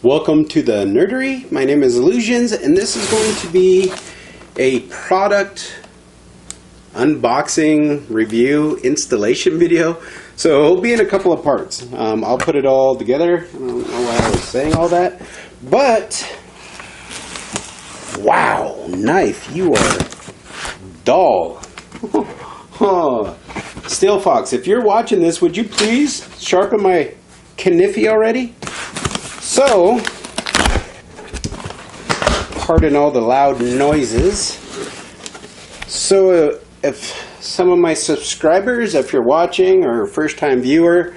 Welcome to the Nerdery. My name is Illusions, and this is going to be a product unboxing, review, installation video. So it'll be in a couple of parts. I'll put it all together. I don't know why I was saying all that, but wow, knife, you are dull. Steel Fox, if you're watching this, would you please sharpen my kniffy already? So, pardon all the loud noises. So, if some of my subscribers, if you're watching or first-time viewer,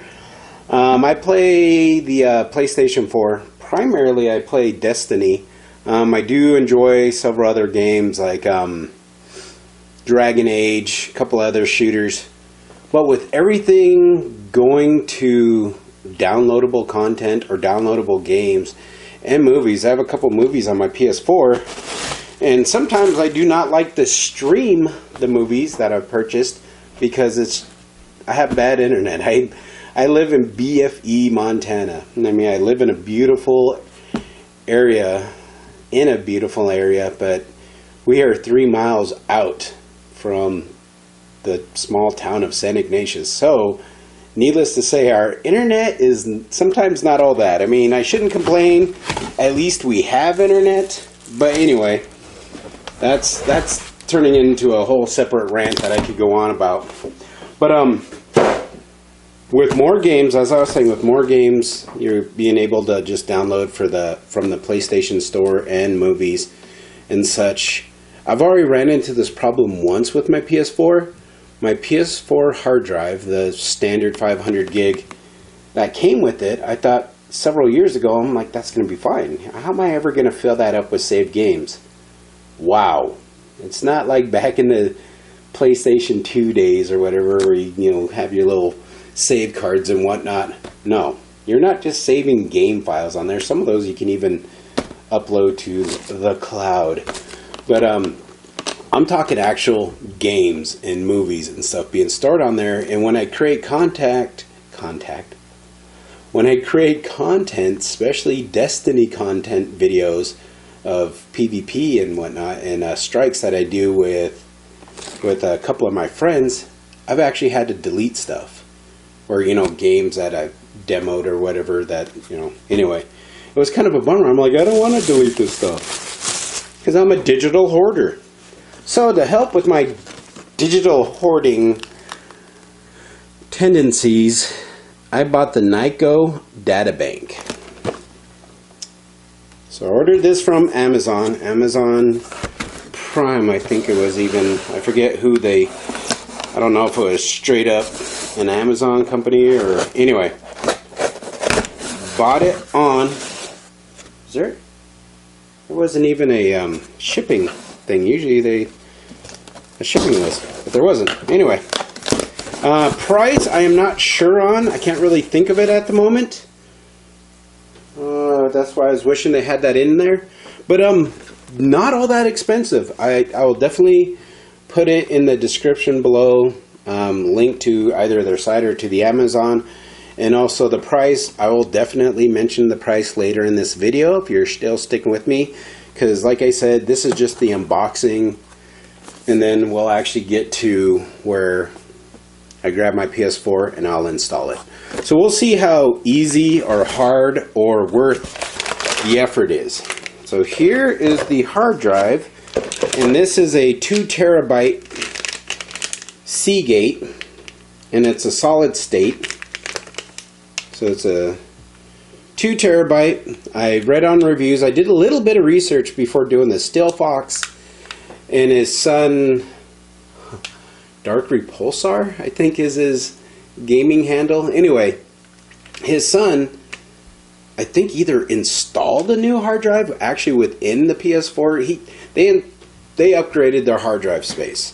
I play the PlayStation 4. Primarily, I play Destiny. I do enjoy several other games like Dragon Age, a couple other shooters. But with everything going to downloadable content or downloadable games and movies, I have a couple movies on my PS4, and sometimes I do not like to stream the movies that I've purchased because I have bad internet. I live in BFE, Montana. I mean, I live in a beautiful area, but we are 3 miles out from the small town of St. Ignatius. So, needless to say, our internet is sometimes not all that. I mean, I shouldn't complain. At least we have internet. But anyway, that's turning into a whole separate rant that I could go on about. But with more games, as I was saying, with more games, you're being able to just download from the PlayStation Store and movies and such. I've already ran into this problem once with my PS4. My PS4 hard drive, the standard 500 gig that came with it, I thought several years ago, I'm like, that's going to be fine. How am I ever going to fill that up with saved games? Wow. It's not like back in the PlayStation 2 days or whatever, where you have your little save cards and whatnot. No, you're not just saving game files on there. Some of those you can even upload to the cloud. But I'm talking actual games and movies and stuff being stored on there. And when I create when I create content, especially Destiny content videos of PvP and whatnot, and strikes that I do with a couple of my friends, I've actually had to delete stuff, or games that I've demoed or whatever. That anyway, it was kind of a bummer. I'm like, I don't want to delete this stuff because I'm a digital hoarder. So to help with my digital hoarding tendencies, I bought the Nyko Data Bank. So I ordered this from Amazon Prime, I think it was even. I forget who I don't know if it was straight up an Amazon company or anyway. Bought it on, there wasn't even a shipping thing. Usually a shipping list, but there wasn't. Anyway, price I am not sure on. I can't really think of it at the moment. That's why I was wishing they had that in there. But not all that expensive. I will definitely put it in the description below. Link to either their site or to the Amazon. And also the price. I will definitely mention the price later in this video if you're still sticking with me. Because like I said, this is just the unboxing. And then we'll actually get to where I grab my PS4 and I'll install it. So we'll see how easy or hard or worth the effort is. So here is the hard drive. And this is a 2 terabyte Seagate. And it's a solid state. So it's a 2 terabyte. I read on reviews. I did a little bit of research before doing this. Steel Fox and his son, Dark Repulsar, I think is his gaming handle. Anyway, his son, I think either installed a new hard drive actually within the PS4. They upgraded their hard drive space,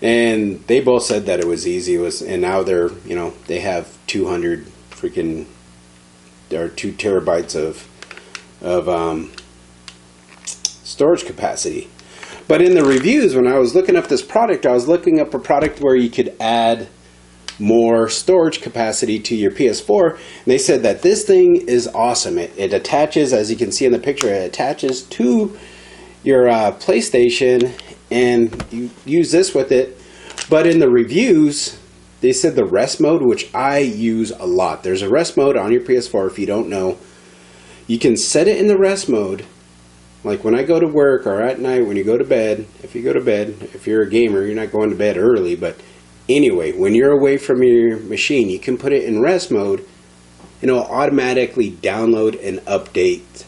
and they both said that it was easy. And now they're they have 200 freaking. There are 2 terabytes of storage capacity. But in the reviews, when I was looking up this product, I was looking up a product where you could add more storage capacity to your PS4. And they said that this thing is awesome. It attaches, as you can see in the picture, it attaches to your PlayStation, and you use this with it. But in the reviews, they said the rest mode, which I use a lot. There's a rest mode on your PS4, if you don't know. You can set it in the rest mode, like when I go to work or at night when you go to bed. If you go to bed, if you're a gamer, you're not going to bed early, but anyway, when you're away from your machine, you can put it in rest mode, and it'll automatically download and update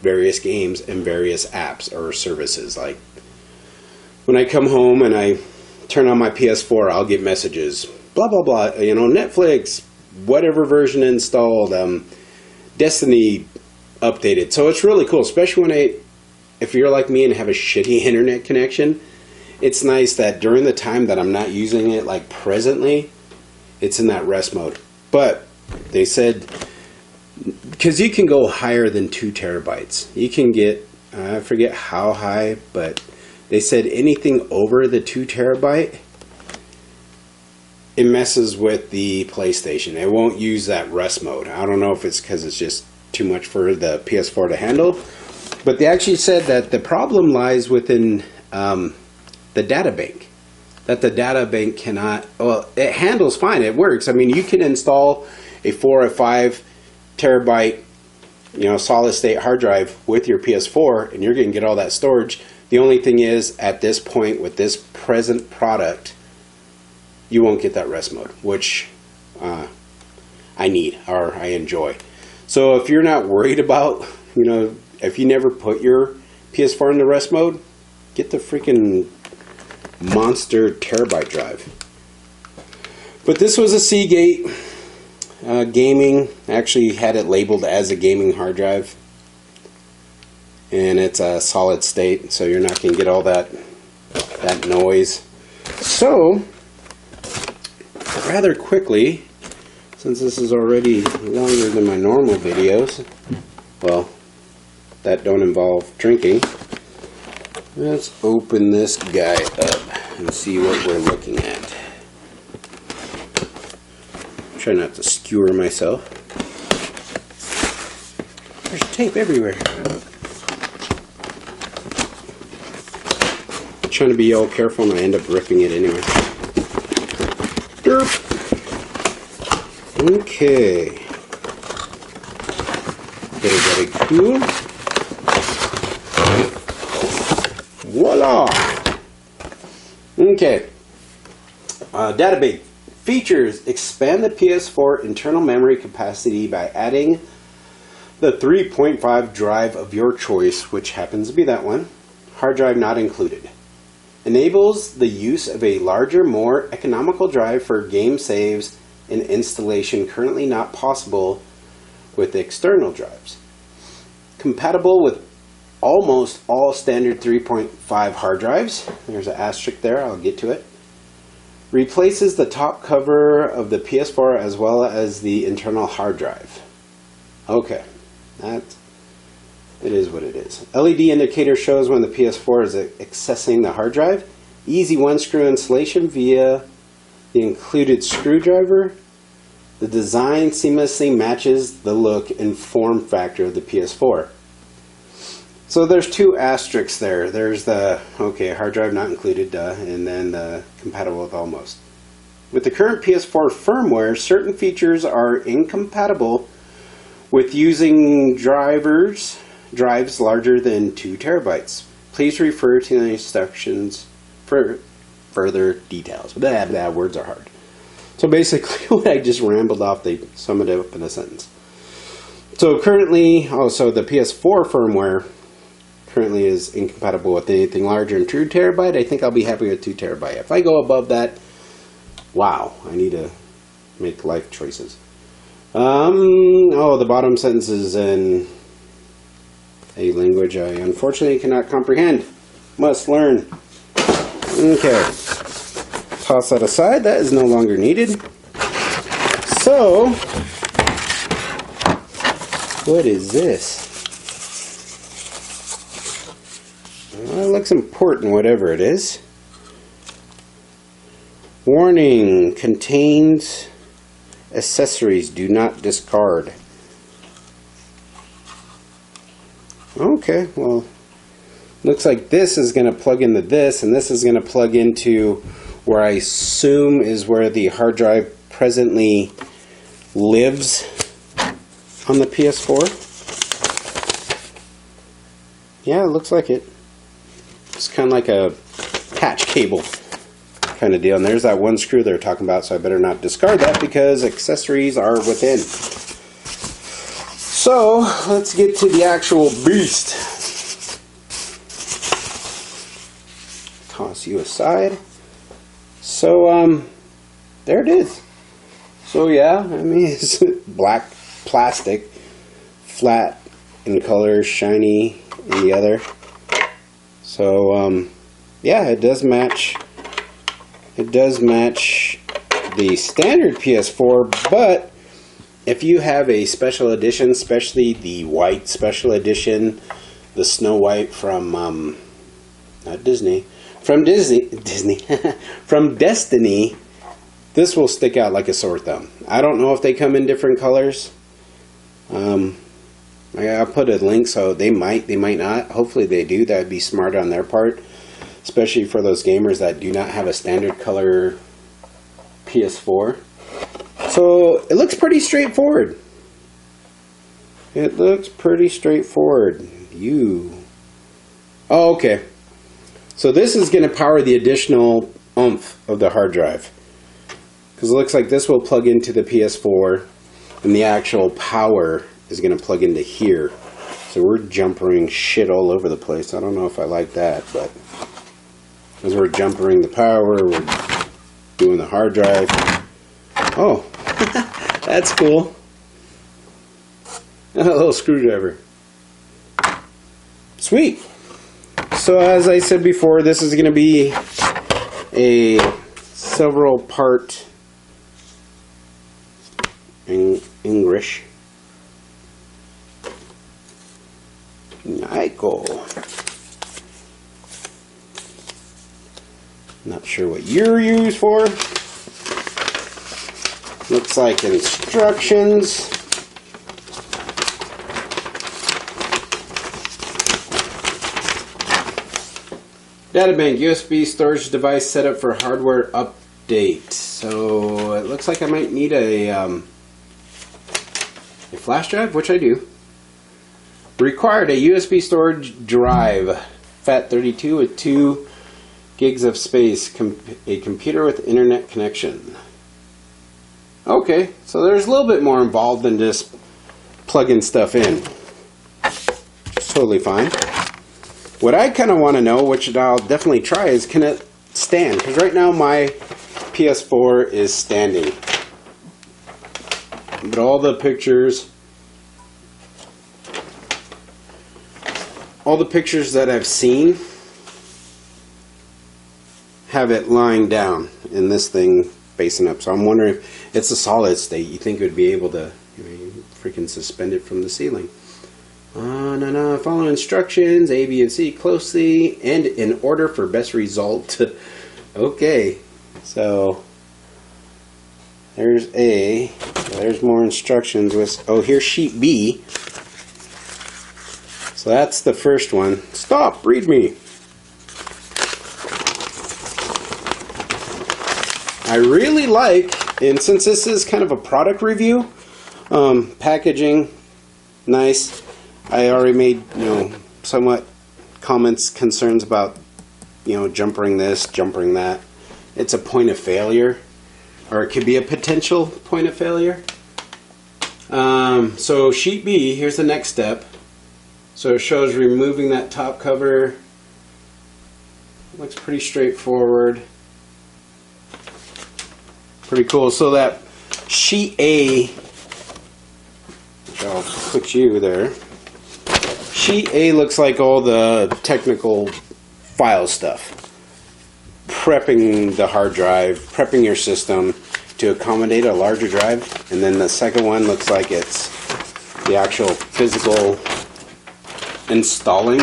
various games and various apps or services. Like when I come home and I turn on my PS4, I'll get messages, blah blah blah, you know, Netflix, whatever version installed, Destiny updated. So it's really cool, especially when if you're like me and have a shitty internet connection. It's nice that during the time that I'm not using it, like presently, it's in that rest mode. But they said, because you can go higher than 2 terabytes. You can get, I forget how high, but they said anything over the 2 terabyte, it messes with the PlayStation. It won't use that rest mode. I don't know if it's because it's just too much for the PS4 to handle. But they actually said that the problem lies within the data bank. That the data bank cannot, well, it handles fine, it works. I mean, you can install a 4 or 5 terabyte, you know, solid state hard drive with your PS4, and you're going to get all that storage. The only thing is, at this point with this present product, you won't get that rest mode, which I need, or I enjoy. So if you're not worried about, you know, if you never put your PS4 into rest mode, get the freaking monster terabyte drive. But this was a Seagate gaming. Actually had it labeled as a gaming hard drive, and it's a solid state, so you're not going to get all that noise. So rather quickly, since this is already longer than my normal videos, well, that don't involve drinking, let's open this guy up and see what we're looking at. Try not to skewer myself. There's tape everywhere. I'm trying to be all careful and I end up ripping it anyway. Derp. Okay. Very, very cool. Voila! Okay. Data bank features: expand the PS4 internal memory capacity by adding the 3.5 drive of your choice, which happens to be that one. Hard drive not included. Enables the use of a larger, more economical drive for game saves and installation currently not possible with external drives. Compatible with almost all standard 3.5 hard drives. There's an asterisk there, I'll get to it. Replaces the top cover of the PS4 as well as the internal hard drive. Okay, it is what it is. LED indicator shows when the PS4 is accessing the hard drive. Easy one screw installation via the included screwdriver. The design seamlessly matches the look and form factor of the PS4. So there's 2 asterisks there. There's the, okay, hard drive not included, and then the compatible with almost. With the current PS4 firmware, certain features are incompatible with using drives larger than 2 terabytes. Please refer to the instructions for further details. Blah, blah, words are hard. So basically, what I just rambled off, they sum it up in a sentence. So currently, also the PS4 firmware currently is incompatible with anything larger than 2 terabyte. I think I'll be happy with 2 terabyte. If I go above that, wow, I need to make life choices. Oh, the bottom sentence is in a language I unfortunately cannot comprehend. Must learn. Okay. Toss that aside. That is no longer needed. So, what is this? Well, it looks important, whatever it is. Warning, contains accessories, do not discard. Okay, well, looks like this is going to plug into this, and this is going to plug into where I assume is where the hard drive presently lives on the PS4. Yeah, it looks like it. It's kind of like a patch cable kind of deal. And there's that one screw they're talking about, so I better not discard that because accessories are within. So, let's get to the actual beast. Toss you aside. So, there it is. So yeah, I mean, it's black plastic, flat in color, shiny in the other. So, yeah, it does match. It does match the standard PS4, but if you have a special edition, especially the white special edition, the Snow White from not Disney, from Disney, from Destiny, this will stick out like a sore thumb. I don't know if they come in different colors. I'll put a link, so they might not. Hopefully they do. That would be smart on their part, especially for those gamers that do not have a standard color PS4. So it looks pretty straightforward. It looks pretty straightforward. Oh, okay. So this is going to power the additional oomph of the hard drive. Because it looks like this will plug into the PS4, and the actual power is going to plug into here. So we're jumpering shit all over the place. I don't know if I like that, but as we're jumpering the power, we're doing the hard drive. Oh, that's cool. A little screwdriver. Sweet. So as I said before, this is going to be a several part English. Nyko. Not sure what you're used for. Looks like instructions. Data Bank, USB storage device set up for hardware update. So it looks like I might need a flash drive, which I do. Required a USB storage drive, FAT32 with 2 gigs of space, a computer with internet connection. Okay, so there's a little bit more involved than just plugging stuff in. It's totally fine. What I kind of want to know, which I'll definitely try, is can it stand? Because right now my PS4 is standing. But all the pictures that I've seen have it lying down and this thing facing up. So I'm wondering if it's a solid state. You think it would be able to freaking suspend it from the ceiling. No. Follow instructions, A, B, and C closely and in order for best result. Okay, so there's more instructions with, oh, here's sheet B. So that's the first one. Stop, read me. I really like, and since this is kind of a product review, packaging, nice. I already made, somewhat concerns about, jumpering this, jumpering that. It's a point of failure, or it could be a potential point of failure. So sheet B, here's the next step. So it shows removing that top cover. Looks pretty straightforward. Pretty cool. So that sheet A, which I'll put you there. Sheet A looks like all the technical file stuff. Prepping the hard drive, prepping your system to accommodate a larger drive. And then the second one looks like it's the actual physical installing.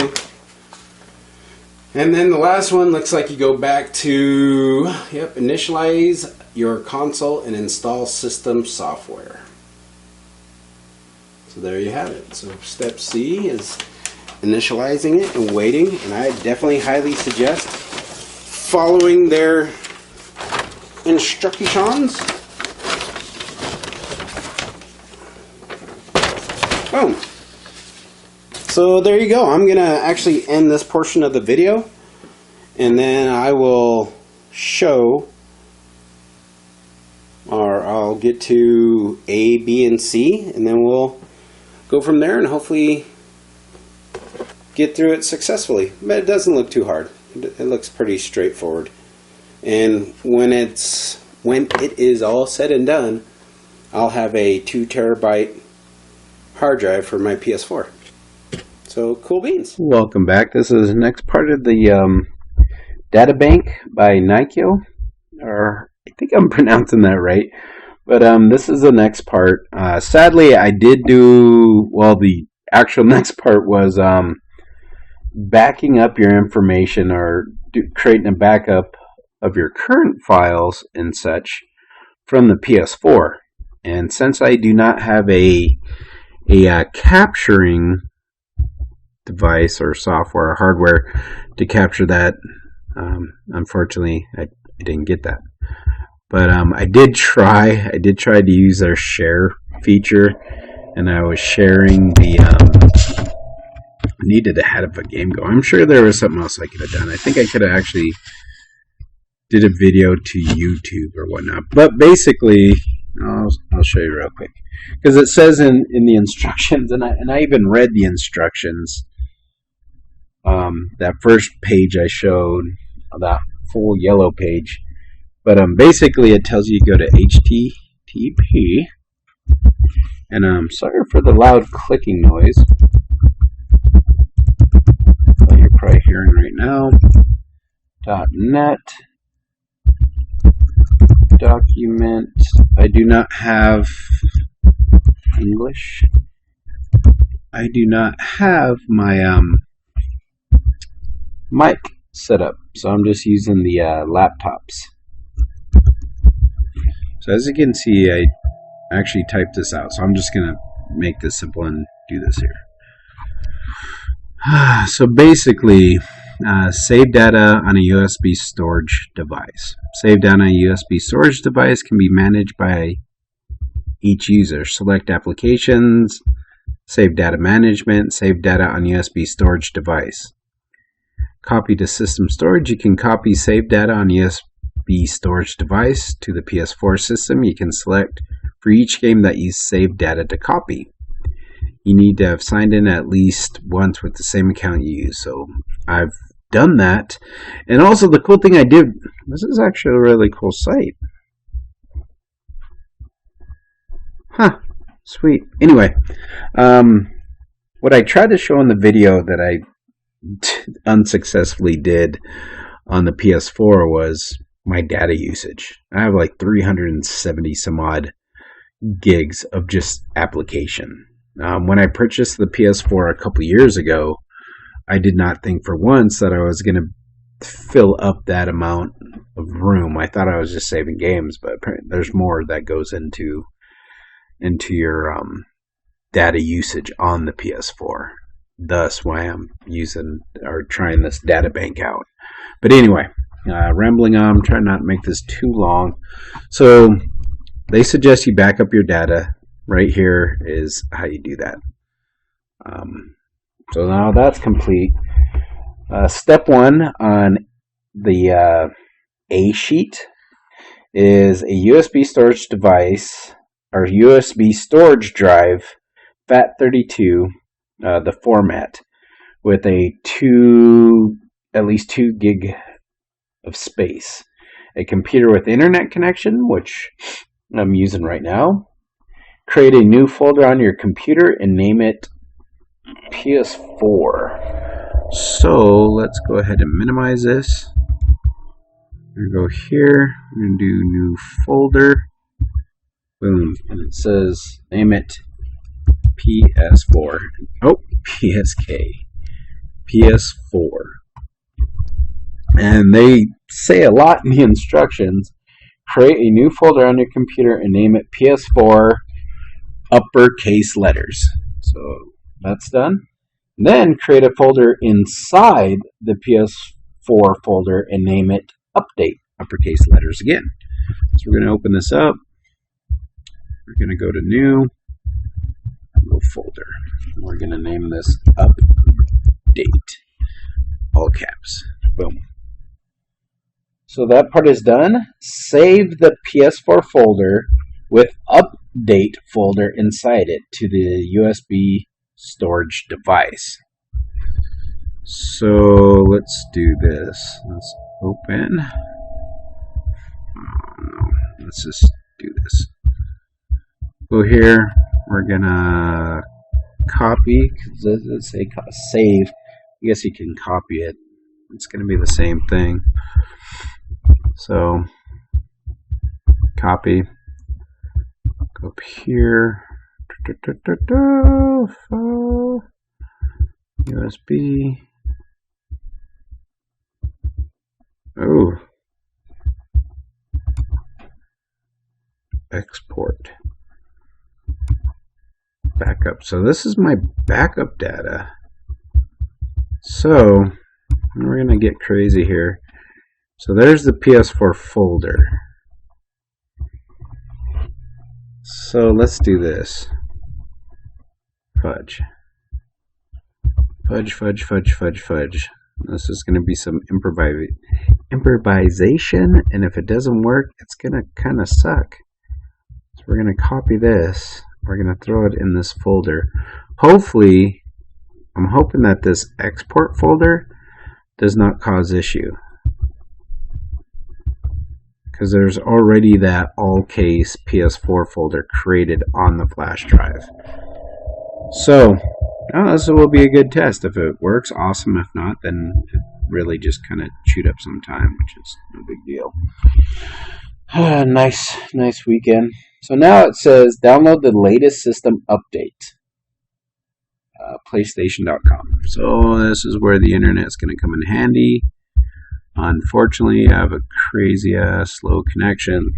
And then the last one looks like you go back to, initialize your console and install system software. So there you have it. So step C is initializing it and waiting, and I definitely highly suggest following their instructions. Boom. So there you go. I'm gonna actually end this portion of the video, and then I will show, or I'll get to A, B, and C, and then we'll go from there and hopefully get through it successfully. But it doesn't look too hard. It looks pretty straightforward. And when it is all said and done, I'll have a 2 terabyte hard drive for my PS4. So cool beans. Welcome back. This is the next part of the Data Bank by Nyko, or I think I'm pronouncing that right. But this is the next part. Sadly, I did do, well, the actual next part was backing up your information, or creating a backup of your current files and such from the PS4. And since I do not have a capturing device or software or hardware to capture that, unfortunately I didn't get that. But I did try to use their share feature, and I was sharing the I needed to have a game go. I'm sure there was something else I could have done. I think I could have actually did a video to YouTube or whatnot. But basically, I'll show you real quick, because it says in the instructions, and I even read the instructions. That first page I showed, that full yellow page, but basically it tells you to go to HTTP, and sorry for the loud clicking noise that you're probably hearing right now. .net document. I do not have English. I do not have my mic set up, so I'm just using the laptops. So as you can see, I actually typed this out, so I'm just gonna make this simple and do this here. So basically, save data on a USB storage device. Save data on a USB storage device can be managed by each user. Select applications, save data management, save data on USB storage device. Copy to system storage. You can copy save data on USB storage device to the PS4 system. You can select for each game that you save data to copy. You need to have signed in at least once with the same account you use. So I've done that. And also the cool thing I did, this is actually a really cool site. Huh, sweet. Anyway, what I tried to show in the video that I unsuccessfully did on the PS4 was my data usage. I have like 370 some odd gigs of just application. When I purchased the PS4 a couple years ago, I did not think for once that I was going to fill up that amount of room. I thought I was just saving games, but apparently there's more that goes into your data usage on the PS4. Thus why I'm using or trying this data bank out. But anyway, rambling on, I'm trying not to make this too long. So they suggest you back up your data. Right here is how you do that. So now that's complete. Step 1 on the A sheet is a USB storage device, or USB storage drive, FAT32, the format, with at least 2 gig of space. A computer with internet connection, which I'm using right now. Create a new folder on your computer and name it PS4. So let's go ahead and minimize this. I'm going to go here. I'm going to do new folder. Boom. And it says name it PS4. Oh, PSK. PS4. And they say a lot in the instructions. Create a new folder on your computer and name it PS4 uppercase letters. So that's done. Then create a folder inside the PS4 folder and name it update uppercase letters again. So we're going to open this up. We're going to go to new, go folder. We're going to name this update, all caps. Boom. So that part is done. Save the PS4 folder with update folder inside it to the USB storage device. So let's do this. Let's open. Oh, no. Let's just do this. Go here. We're gonna copy. Let's say save. I guess you can copy it. It's gonna be the same thing. So copy. Go up here. USB. Oh. Export. Backup. So this is my backup data. So we're going to get crazy here. So there's the PS4 folder. So let's do this. Fudge. Fudge, fudge, fudge, fudge, fudge. This is going to be some improvisation, and if it doesn't work, it's going to kind of suck. So we're going to copy this. We're going to throw it in this folder. Hopefully, I'm hoping that this export folder does not cause issue, because there's already that all case PS4 folder created on the flash drive. So this will be a good test. If it works, awesome. If not, then it really just kind of chewed up some time, which is no big deal. Nice weekend. So now it says download the latest system update. PlayStation.com. So this is where the internet is going to come in handy. Unfortunately, I have a crazy ass slow connection.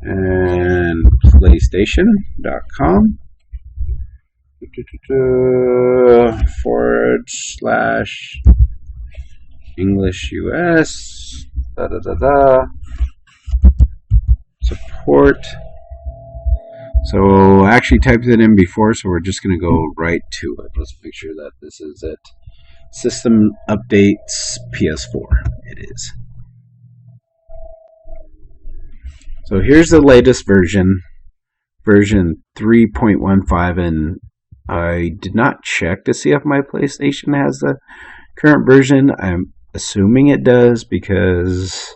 And PlayStation.com /English US support. So I actually typed it in before, so we're just going to go right to it. Let's make sure that this is it. System updates PS4. It is. So here's the latest version 3.15, and I did not check to see if my PlayStation has the current version. I'm assuming it does because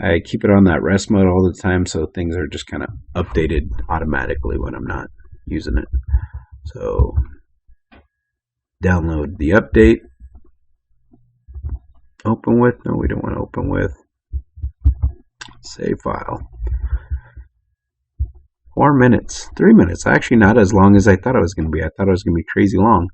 I keep it on that rest mode all the time, so things are just kind of updated automatically when I'm not using it. So download the update. Open with. No, we don't want to open with. Save file. 4 minutes. 3 minutes. Actually not as long as I thought it was going to be. I thought it was going to be crazy long.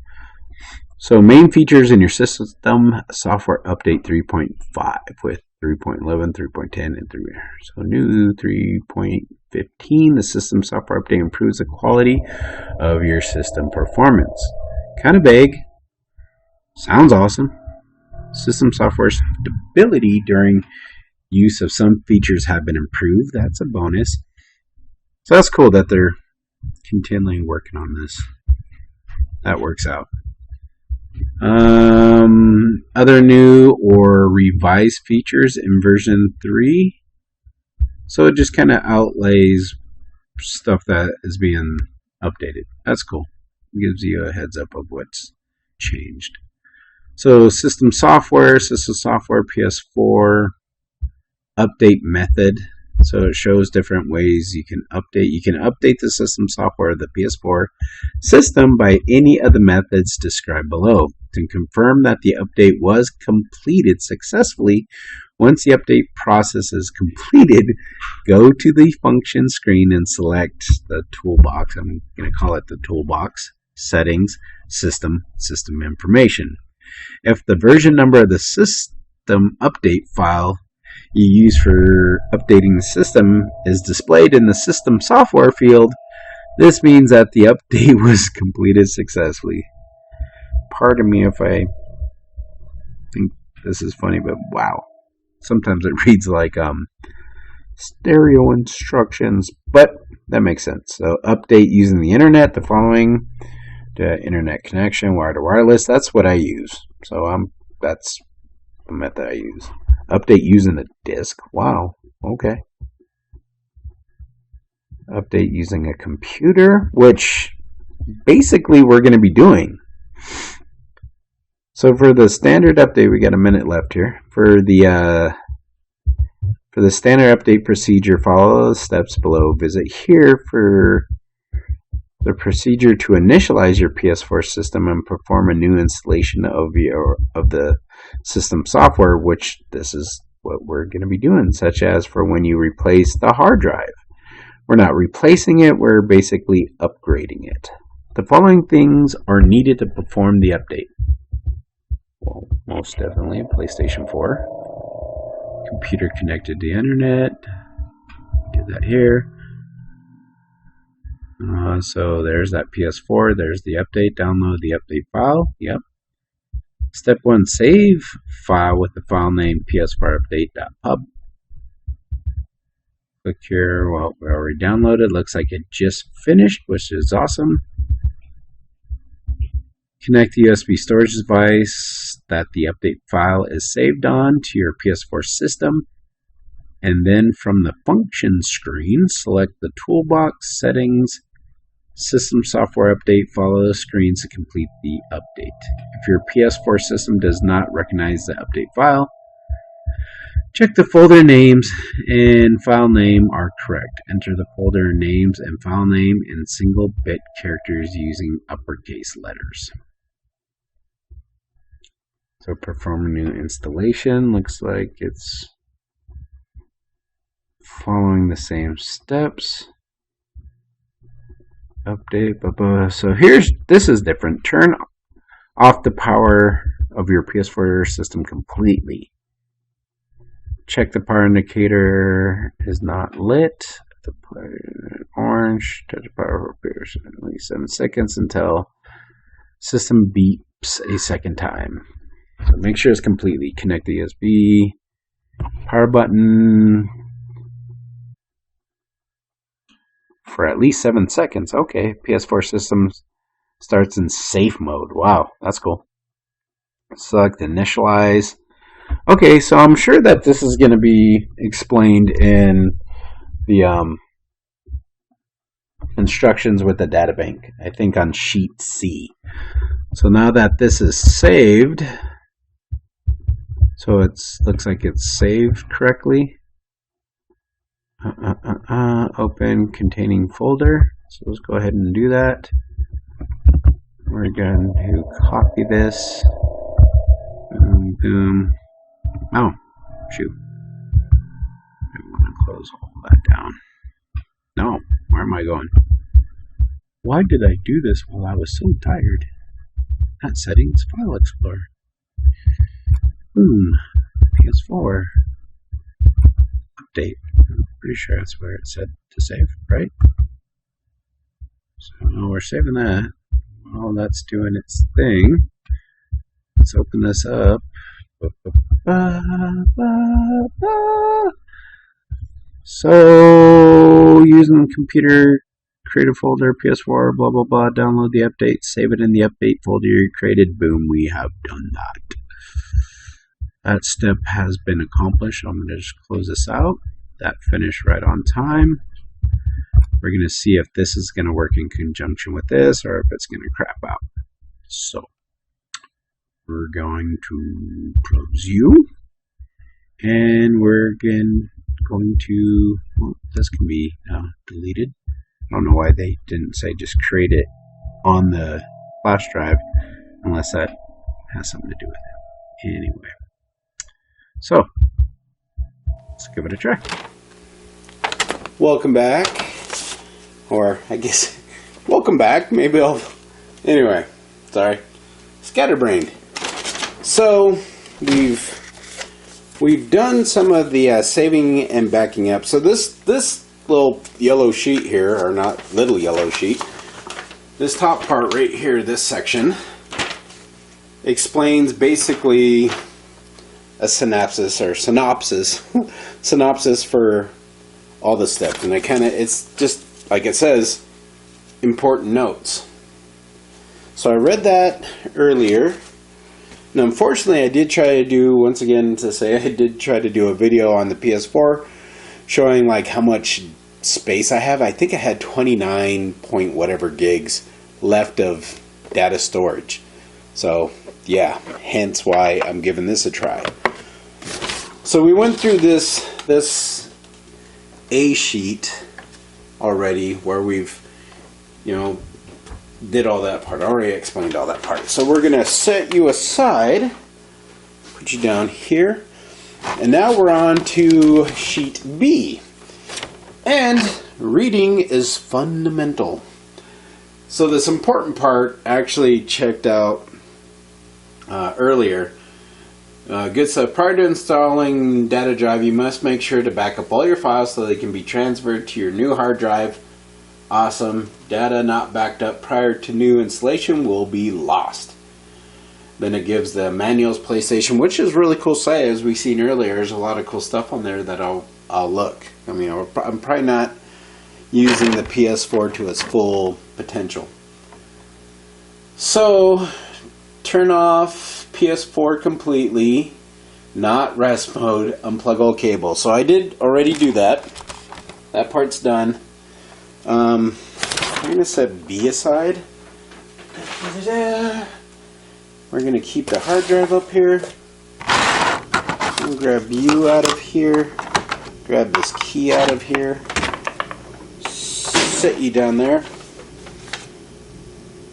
So main features in your system software update 3.5 with 3.11, 3.10, and 3. So new 3.15, the system software update improves the quality of your system performance. Kind of vague. Sounds awesome. System software stability during use of some features have been improved. That's a bonus. So that's cool that they're continually working on this. That works out. Other new or revised features in version 3. So it just kind of outlays stuff that is being updated. That's cool. It gives you a heads up of what's changed. So system software PS4 update method. So it shows different ways you can update. You can update the system software of the PS4 system by any of the methods described below. To confirm that the update was completed successfully, once the update process is completed, go to the function screen and select the toolbox. I'm going to call it the toolbox. Settings, system information. If the version number of the system system update file you use for updating the system is displayed in the system software field, this means that the update was completed successfully. Pardon me if I think this is funny, but wow. Sometimes it reads like stereo instructions, but that makes sense. So update using the internet, the following, the internet connection, wire to wireless, that's what I use. So that's the method I use. Update using a disk. Wow. Okay. Update using a computer, which basically we're going to be doing. So for the standard update, we got a minute left here. For the standard update procedure, follow the steps below. Visit here for the procedure to initialize your PS4 system and perform a new installation of the system software, which this is what we're going to be doing, such as for when you replace the hard drive. We're not replacing it, we're basically upgrading it. The following things are needed to perform the update. Well, most definitely PlayStation 4. Computer connected to the internet. Do that here. So there's that PS4. There's the update. Download the update file. Yep. Step 1, save file with the file name ps4 update.pub. Click here. Well, we already downloaded. Looks like it just finished, which is awesome. Connect the USB storage device that the update file is saved on to your PS4 system. And then from the function screen, select the toolbox, settings, system software update, follow the screens to complete the update. If your PS4 system does not recognize the update file, check the folder names and file name are correct. Enter the folder names and file name in single bit characters using uppercase letters. So perform a new installation. Looks like it's following the same steps. Update, so this is different. Turn off the power of your PS4 system completely. Check the power indicator is not lit. The orange, touch the power for at least 7 seconds until system beeps a second time. So make sure it's completely. Connect the USB, power button, for at least 7 seconds. Okay, PS4 system starts in safe mode. Wow, that's cool. Select initialize. Okay, so I'm sure that this is going to be explained in the instructions with the data bank. I think on sheet C. So now that this is saved, so it looks like it's saved correctly. Open containing folder. So let's go ahead and do that. We're going to copy this. Boom. Oh, shoot. I want to close all that down. No, where am I going? Why did I do this while I was so tired? Not settings, file explorer. Boom. PS4. Update. I'm pretty sure that's where it said to save, right? So we're saving that. While that's doing its thing, let's open this up. So using the computer, create a folder, PS4, blah blah blah, download the update, save it in the update folder you created. Boom, we have done that. That step has been accomplished. I'm going to just close this out. That finished right on time. We're going to see if this is going to work in conjunction with this or if it's going to crap out. So we're going to close you, and we're going to, well, this can be deleted. I don't know why they didn't say just create it on the flash drive unless that has something to do with it. Anyway, so let's give it a try. Welcome back. Or, I guess, welcome back. Maybe I'll... Anyway, sorry. Scatterbrained. So, we've we've done some of the saving and backing up. So this little yellow sheet here, or not little yellow sheet, this top part right here, this section, explains basically a synopsis for all the steps. And it's just like it says, important notes. So I read that earlier. Now, unfortunately, I did try to do, once again to say, I did try to do a video on the PS4 showing like how much space I have. I think I had 29 point whatever gigs left of data storage. So yeah, hence why I'm giving this a try. So we went through this A sheet already where we've, did all that part. I already explained all that part. So we're gonna set you aside, put you down here, and now we're on to sheet B. And reading is fundamental. So this important part I actually checked out earlier. Good stuff. Prior to installing data drive, you must make sure to back up all your files so they can be transferred to your new hard drive. Awesome. Data not backed up prior to new installation will be lost. Then it gives the manuals PlayStation, which is really cool site. As we seen earlier, there's a lot of cool stuff on there that I'll look. I mean, I'm probably not using the PS4 to its full potential. So turn off PS4 completely, not rest mode, unplug all cables. So I did already do that. That part's done. I'm going to set B aside. We're going to keep the hard drive up here. I'm going to grab you out of here. Grab this key out of here. Set you down there.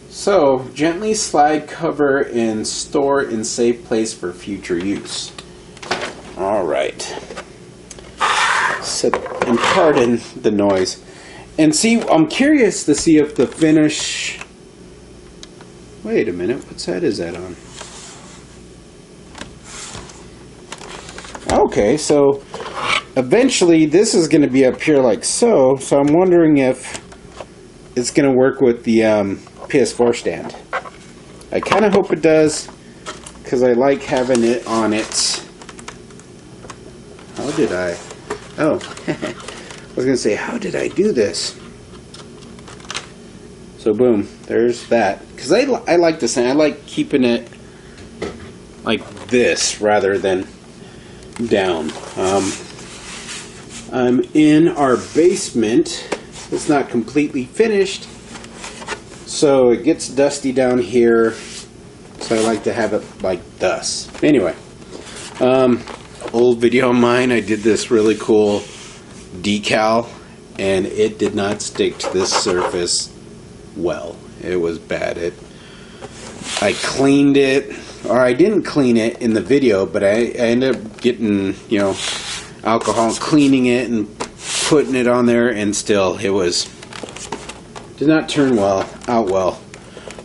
So, gently slide cover and store in safe place for future use. Alright. And pardon the noise. And see, I'm curious to see if the finish... Wait a minute, what side is that on? Okay, so eventually this is going to be up here like so. So I'm wondering if it's going to work with the PS4 stand. I kind of hope it does, because I like having it on its... How did I... Oh, I was going to say, how did I do this? So boom, there's that. Because I like this thing. I like keeping it like this rather than down. I'm in our basement. It's not completely finished, so it gets dusty down here. So I like to have it like thus. Anyway, old video of mine, I did this really cool decal, and it did not stick to this surface well. It was bad. I cleaned it, or I didn't clean it in the video, but I ended up getting, alcohol, cleaning it and putting it on there, and still it did not turn out well.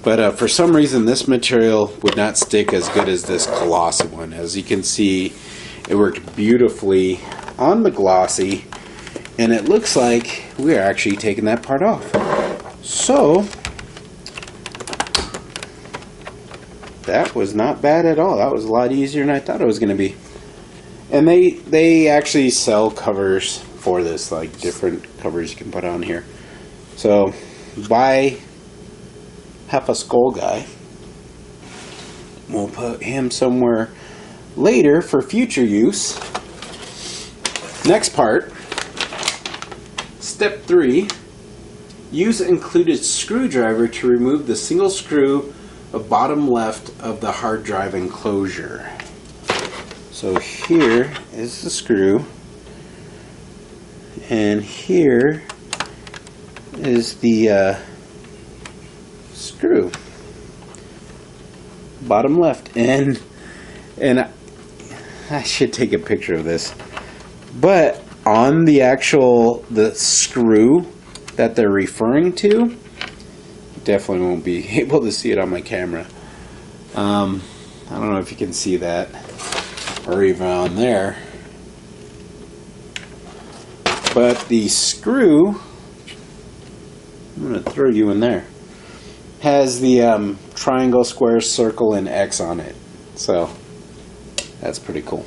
But for some reason this material would not stick as good as this glossy one. As you can see, it worked beautifully on the glossy, and it looks like we are actually taking that part off. So that was not bad at all. That was a lot easier than I thought it was going to be. And they actually sell covers for this, like different covers you can put on here. So buy half a skull guy. We'll put him somewhere later for future use. Next part, step 3. Use included screwdriver to remove the single screw of bottom left of the hard drive enclosure. So here is the screw, and here is the screw, bottom left, and I should take a picture of this, but on the screw that they're referring to, definitely won't be able to see it on my camera. I don't know if you can see that. or even on there. But the screw, I'm going to throw you in there, has the triangle, square, circle, and X on it. So that's pretty cool.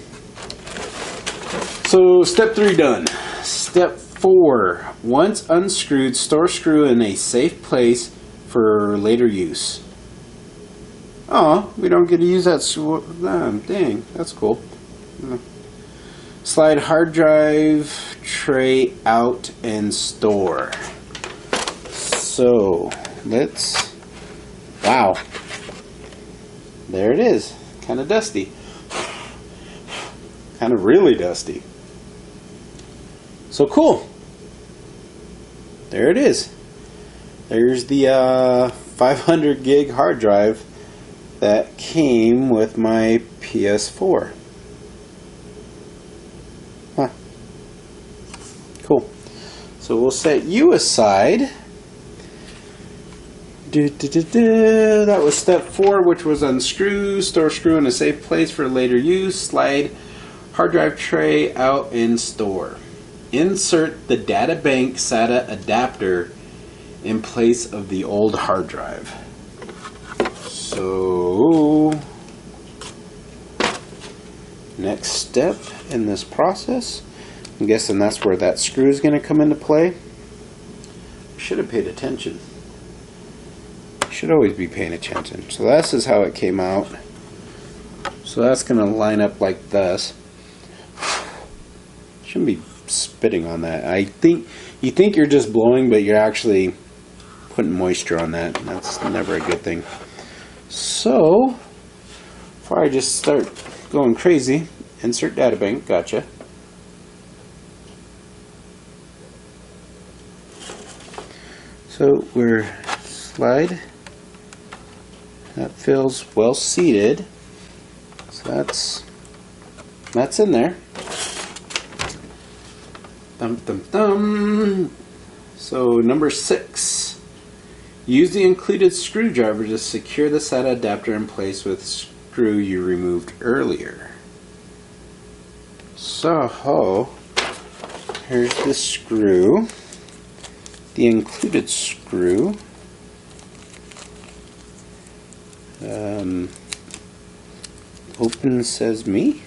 So step 3 done. Step 4, once unscrewed, store screw in a safe place for later use. Oh, we don't get to use that. Dang, that's cool. Slide hard drive tray out and store. So let's. Wow. There it is. Kind of dusty. Kind of really dusty. So cool. There it is. There's the 500 gig hard drive that came with my PS4. Huh. Cool. So we'll set you aside. That was step 4, which was unscrew, store screw in a safe place for later use, slide hard drive tray out and store. Insert the data bank SATA adapter in place of the old hard drive. So, next step in this process, I'm guessing that's where that screw is going to come into play. Should have paid attention. Should always be paying attention. So this is how it came out. So that's going to line up like this. Shouldn't be spitting on that. You think you're just blowing, but you're actually putting moisture on that. That's never a good thing. So before I just start going crazy, insert data bank. Gotcha. So we're slide. That feels well seated. So that's in there. Dum dum dum. So number 6. Use the included screwdriver to secure the SATA adapter in place with screw you removed earlier. So here's the screw. The included screw. Open says me.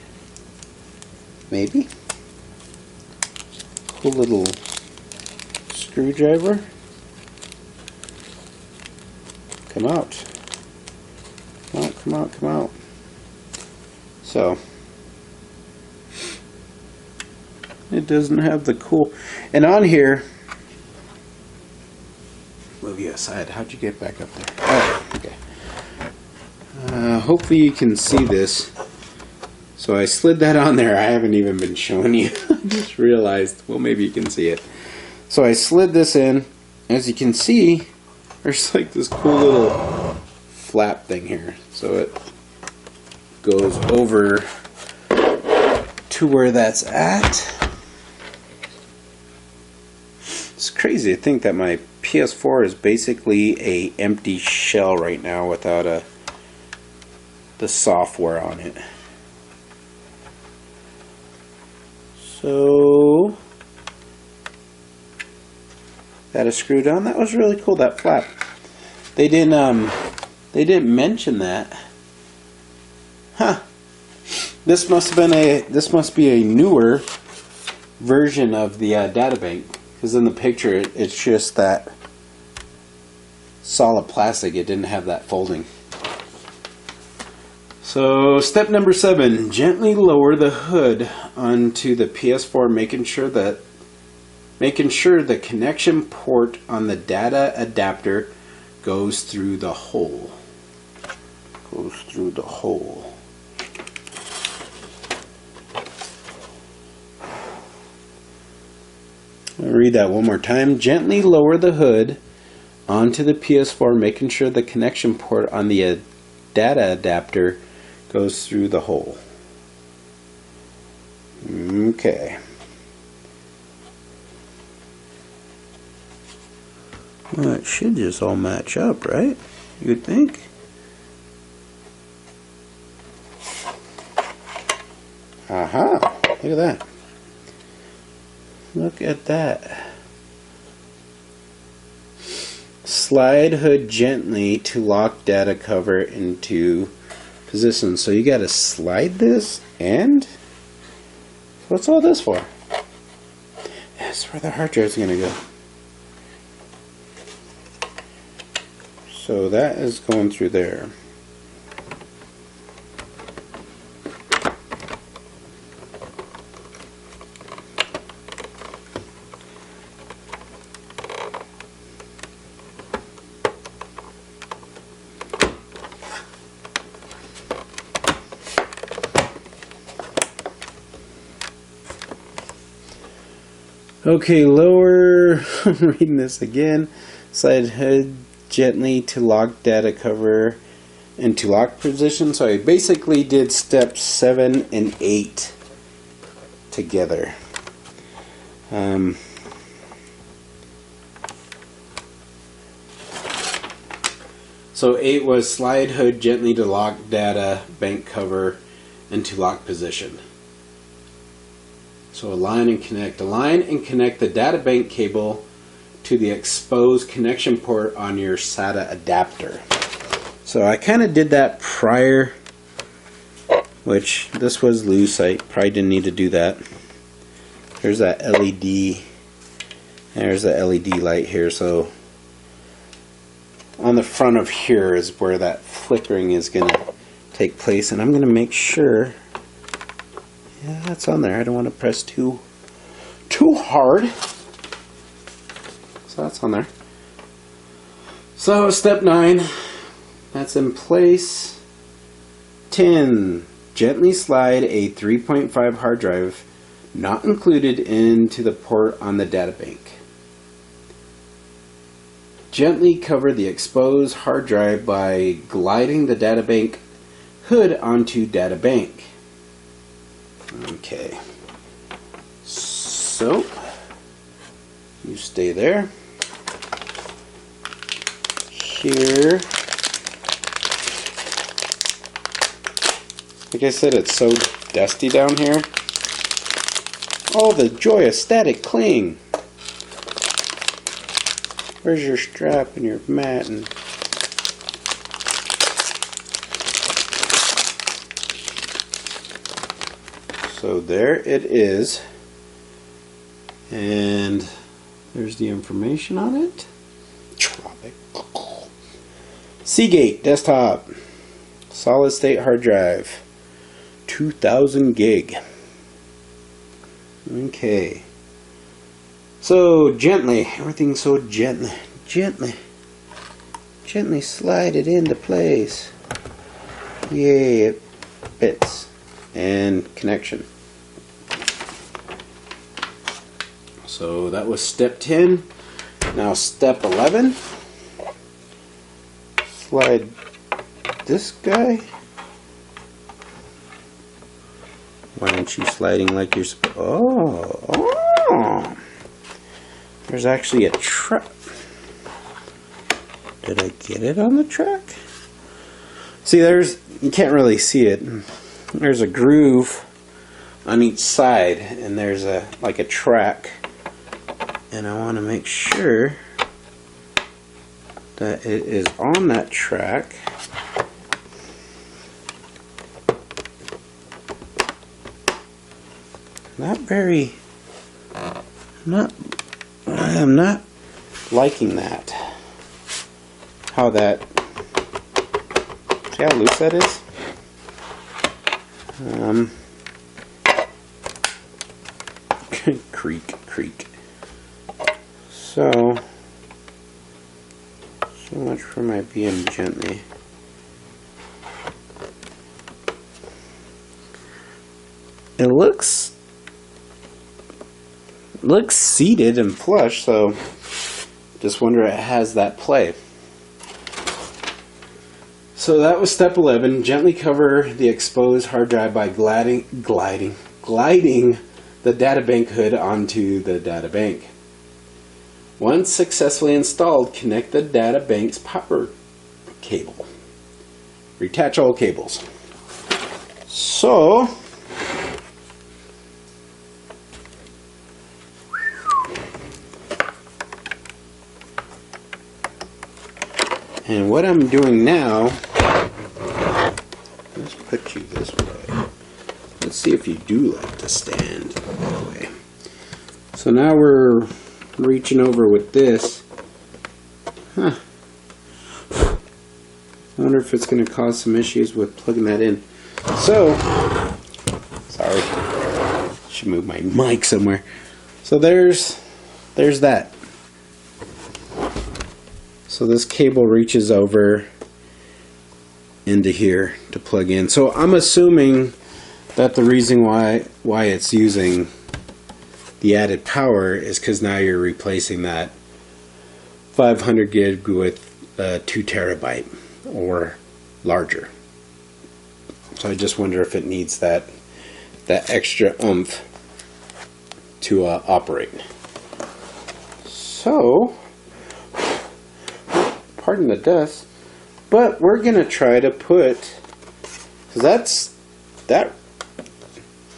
Maybe. Cool little screwdriver. Come out. Come out, come out, come out. So it doesn't have the cool, and on here, move you aside. How'd you get back up there? Oh, okay. Hopefully you can see this. So I slid that on there. I haven't even been showing you. I just realized, well, maybe you can see it. So I slid this in. As you can see, there's like this cool little flap thing here. So it goes over to where that's at. It's crazy to think that my PS4 is basically a empty shell right now without the software on it. So that is screwed on. That was really cool, that flap. They didn't mention that. Huh. This must be a newer version of the data bank, because in the picture it's just that solid plastic. It didn't have that folding. So step number 7, gently lower the hood onto the PS4, making sure the connection port on the data adapter goes through the hole. Goes through the hole. I'll read that one more time. Gently lower the hood onto the PS4, making sure the connection port on the data adapter goes through the hole. Okay. Well, it should just all match up, right? You'd think. Aha! Look at that. Look at that. Slide hood gently to lock data cover into position. So you gotta slide this, and what's all this for? That's where the hard drive is gonna go. So that is going through there. Okay, lower, I'm reading this again. Slide hood gently to lock data cover into lock position. So I basically did steps 7 and 8 together. So 8 was slide hood gently to lock data bank cover into lock position. So align and connect. Align and connect the data bank cable to the exposed connection port on your SATA adapter. So I kind of did that prior, which this was loose. I probably didn't need to do that. There's that LED. There's the LED light here. So on the front of here is where that flickering is going to take place. And I'm going to make sure, yeah, that's on there. I don't want to press too hard. So that's on there. So step 9, that's in place. 10, gently slide a 3.5 hard drive not included into the port on the data bank. Gently cover the exposed hard drive by gliding the data bank hood onto data bank. Okay, so you stay there. Here, like I said, it's so dusty down here. Oh, the joy of static cling. Where's your strap and your mat? And so there it is, and there's the information on it. Seagate desktop, solid state hard drive, 2000 gig. Okay, so gently, everything's so gently slide it into place. Yay, it fits. And connection. So that was step 10. Now step 11. Slide this guy. Why aren't you sliding like you're supposed? Oh, there's actually a track. Did I get it on the track? See, you can't really see it. There's a groove on each side, and there's like a track, and I want to make sure that it is on that track. I am not liking that. How that, see how loose that is? Creak. So much for my being gently. It looks seated and flush, so just wonder it has that play. So that was step 11. Gently cover the exposed hard drive by gliding the data bank hood onto the data bank. Once successfully installed, connect the data bank's power cable. Retach all cables. So And what I'm doing now, let's put you this way. Let's see if you do like to stand that way. So now we're reaching over with this. Huh. I wonder if it's going to cause some issues with plugging that in. So, sorry, should move my mic somewhere. So there's that. So this cable reaches over into here to plug in. So I'm assuming that the reason why it's using the added power is because now you're replacing that 500 gig with 2 terabyte or larger. So I just wonder if it needs that extra oomph to operate. So, pardon the dust, but we're gonna try to put, because that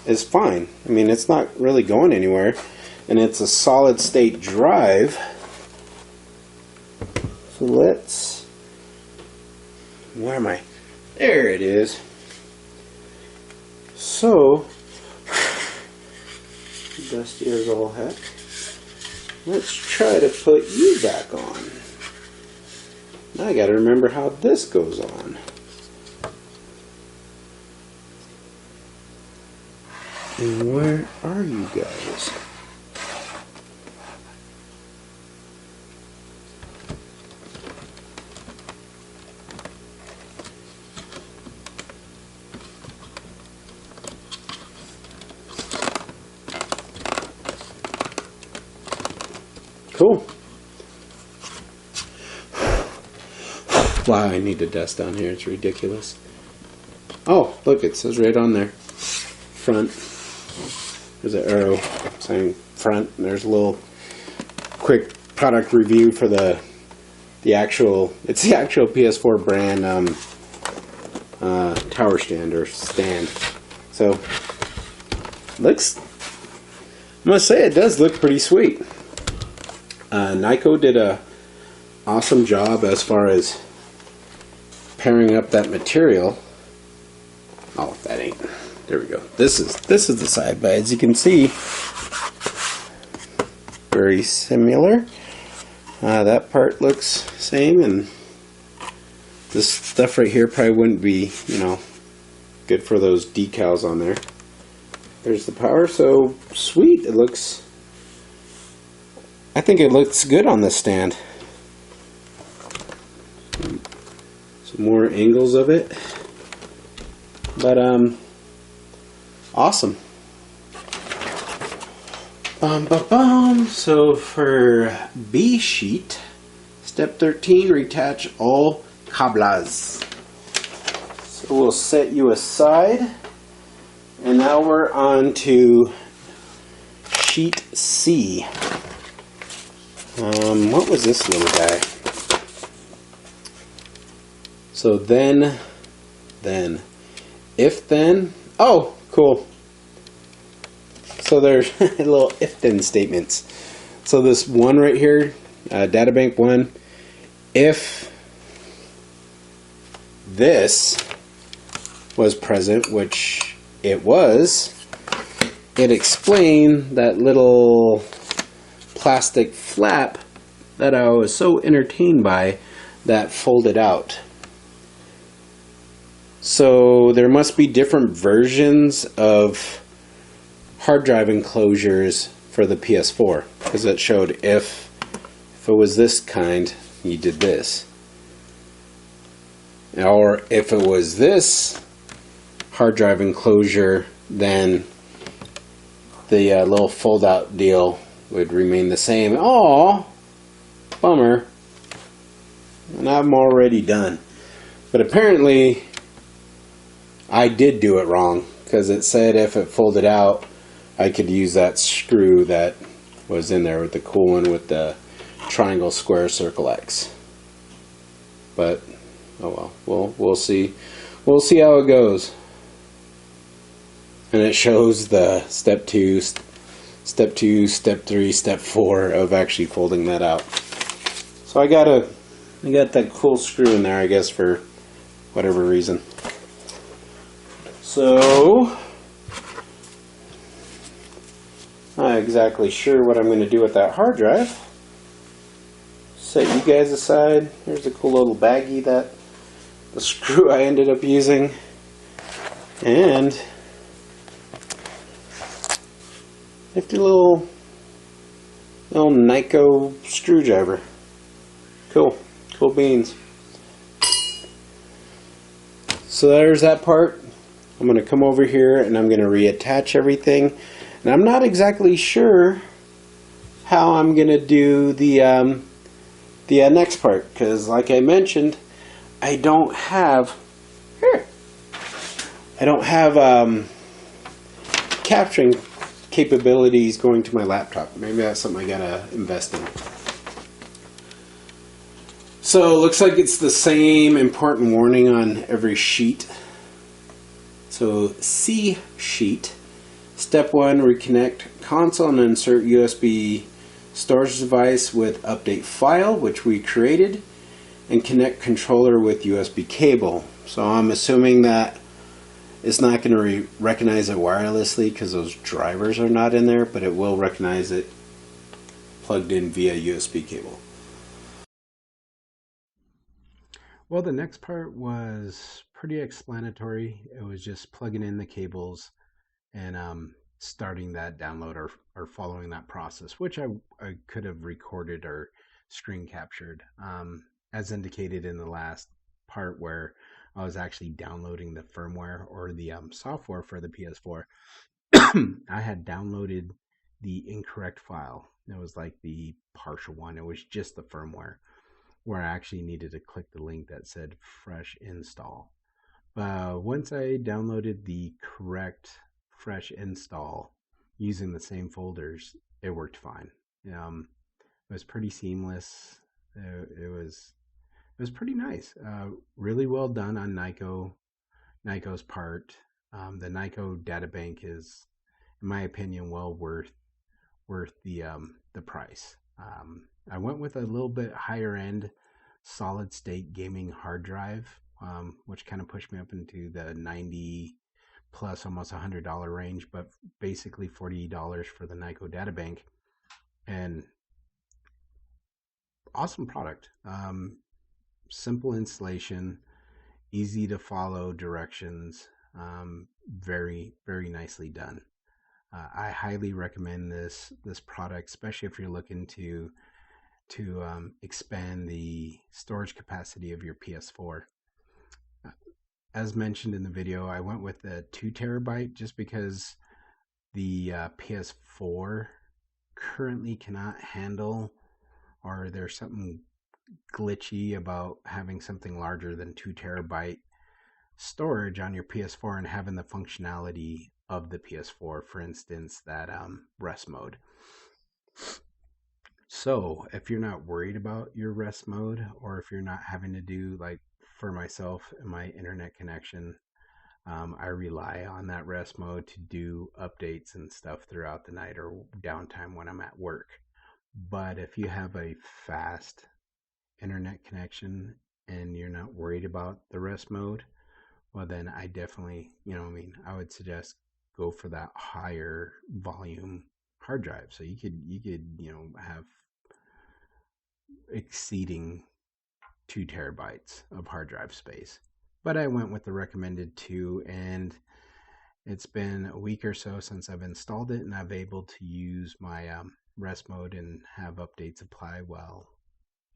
is fine. I mean, it's not really going anywhere, and it's a solid state drive. So let's, where am I? There it is. So, dusty as all heck. Let's try to put you back on. Now I gotta remember how this goes on. And where are you guys? Cool. Wow, I need to dust down here. It's ridiculous. Oh, look, it says right on there. Front. There's an arrow saying front. And there's a little quick product review for the actual, it's the actual PS4 brand tower stand or stand. So, looks, I must say it does look pretty sweet. Nyko did a awesome job as far as pairing up that material. Oh, that ain't. There we go. This is the side, but as you can see, very similar. That part looks same, and this stuff right here probably wouldn't be, you know, good for those decals on there. There's the power. So sweet. It looks. I think it looks good on this stand. Some more angles of it, but awesome. So for B sheet, step 13, retach all cablas. So we'll set you aside, and now we're on to sheet C. What was this little guy? So then, if then, oh, cool. So there's little if then statements. So this one right here, Data Bank 1, if this was present, which it was, it explained that little plastic flap that I was so entertained by that folded out. So there must be different versions of hard drive enclosures for the PS4, because it showed if it was this kind, you did this, or if it was this hard drive enclosure, then the little fold out deal would remain the same. Oh, bummer. And I'm already done. But apparently I did do it wrong, because it said if it folded out, I could use that screw that was in there with the cool one with the triangle, square, circle, X. But oh well, we'll see. We'll see how it goes. And it shows the step 2, step 3, step 4 of actually folding that out. So I gotta I got that cool screw in there, I guess, for whatever reason. So, not exactly sure what I'm going to do with that hard drive. Set you guys aside. Here's a cool little baggie that the screw I ended up using. And nifty little Nyko screwdriver. Cool. Cool beans. So there's that part. I'm going to come over here and I'm going to reattach everything. And I'm not exactly sure how I'm going to do the next part, because like I mentioned, I don't have capturing capabilities going to my laptop. Maybe that's something I gotta invest in. So it looks like it's the same important warning on every sheet. So C sheet. Step 1, reconnect console and insert USB storage device with update file, which we created, and connect controller with USB cable. So I'm assuming that it's not going to recognize it wirelessly because those drivers are not in there, but it will recognize it plugged in via USB cable. Well, the next part was pretty explanatory. It was just plugging in the cables and starting that download or following that process, which I could have recorded or screen captured, as indicated in the last part where I was actually downloading the firmware or the software for the PS4. I had downloaded the incorrect file. It was like the partial one. It was just the firmware, where I actually needed to click the link that said fresh install. Once I downloaded the correct fresh install using the same folders, it worked fine. It was pretty seamless. It was pretty nice. Really well done on Nyko's part. The Nyko Data Bank is, in my opinion, well worth the price. I went with a little bit higher end solid state gaming hard drive, which kind of pushed me up into the 90 plus almost $100 range, but basically $40 for the Nyko Data Bank. And awesome product. Simple installation, easy to follow directions, very, very nicely done. I highly recommend this product, especially if you're looking to expand the storage capacity of your PS4. As mentioned in the video, I went with the 2 terabyte just because the PS4 currently cannot handle, or there's something glitchy about having something larger than 2 terabyte storage on your PS4 and having the functionality of the PS4, for instance, that rest mode. So if you're not worried about your rest mode, or if you're not having to do, like for myself and my internet connection, I rely on that rest mode to do updates and stuff throughout the night or downtime when I'm at work. But if you have a fast internet connection and you're not worried about the rest mode, well then I definitely, I would suggest go for that higher volume hard drive. So you could have exceeding 2 terabytes of hard drive space. But I went with the recommended 2, and it's been a week or so since I've installed it, and I've been able to use my rest mode and have updates apply while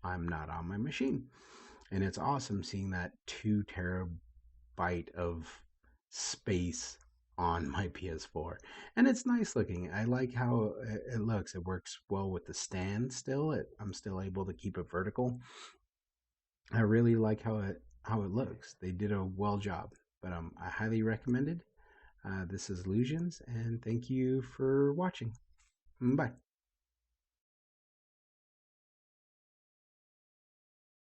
I'm not on my machine. And it's awesome seeing that 2 terabyte of space on my PS4. And it's nice looking. I like how it looks. It works well with the stand still. I'm still able to keep it vertical. I really like how it looks. They did a well job. But I highly recommend it. This is Illusions, and thank you for watching. Bye.